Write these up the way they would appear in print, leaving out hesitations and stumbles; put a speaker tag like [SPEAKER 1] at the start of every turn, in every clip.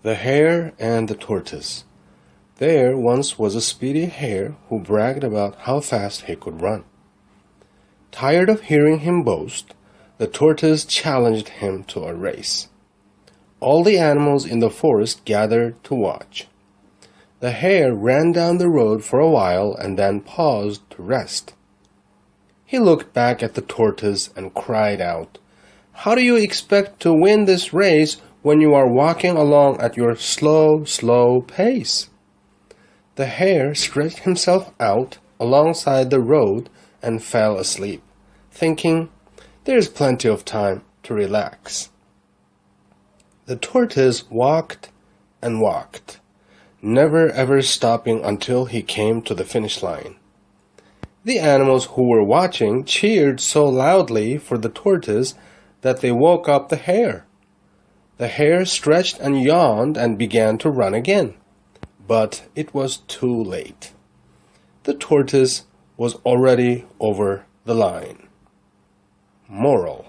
[SPEAKER 1] The Hare and the Tortoise. There once was a speedy hare who bragged about how fast he could run. Tired of hearing him boast, the tortoise challenged him to a race. All the animals in the forest gathered to watch. The hare ran down the road for a while and then paused to rest. He looked back at the tortoise and cried out, "How do you expect to win this race when you are walking along at your slow pace?" The hare stretched himself out alongside the road and fell asleep, thinking, "There's plenty of time to relax." The tortoise walked and walked, never ever stopping until he came to the finish line. The animals who were watching cheered so loudly for the tortoise that they woke up the hare. The hare stretched and yawned and began to run again, but it was too late. The tortoise was already over the line. Moral: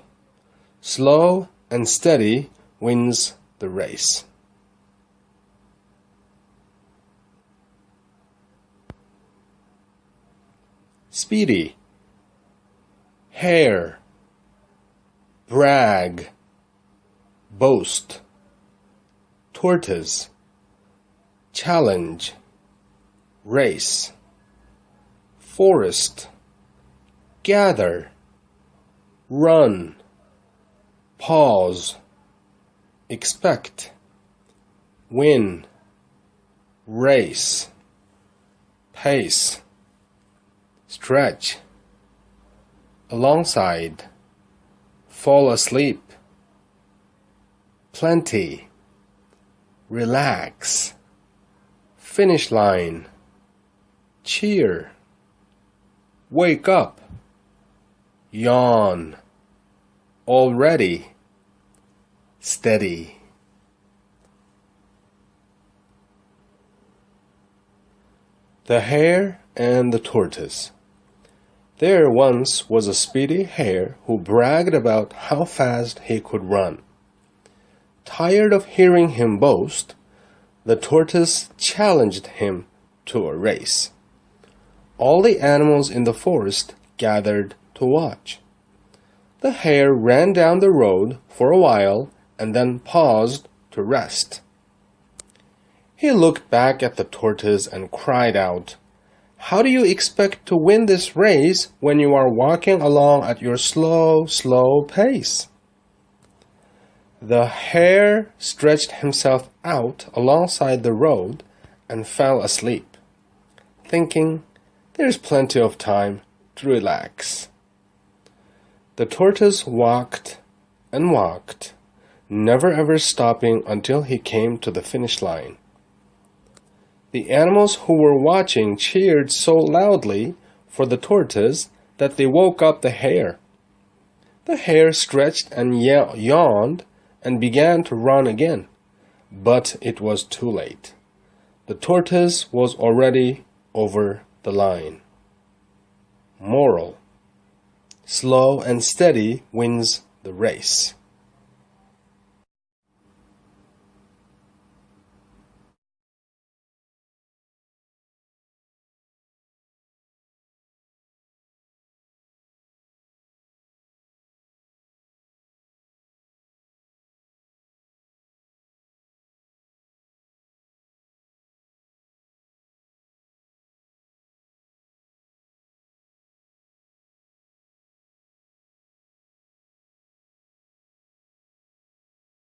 [SPEAKER 1] slow and steady wins the race. Speedy, hare, brag, boast, tortoise, challenge, race, forest, gather, run, pause, expect, win, race, pace, stretch, alongside, fall asleep, plenty, relax, finish line, cheer, wake up, yawn, already, steady. The Hare and the Tortoise. There once was a speedy hare who bragged about how fast he could run. Tired of hearing him boast, the tortoise challenged him to a race. All the animals in the forest gathered to watch. The hare ran down the road for a while and then paused to rest. He looked back at the tortoise and cried out, "How do you expect to win this race when you are walking along at your slow pace?" The hare stretched himself out alongside the road and fell asleep, thinking, "There's plenty of time to relax." The tortoise walked and walked, never ever stopping until he came to the finish line. The animals who were watching cheered so loudly for the tortoise that they woke up the hare. The hare stretched and yawned and began to run again, but it was too late. The tortoise was already over the line. Moral: slow and steady wins the race.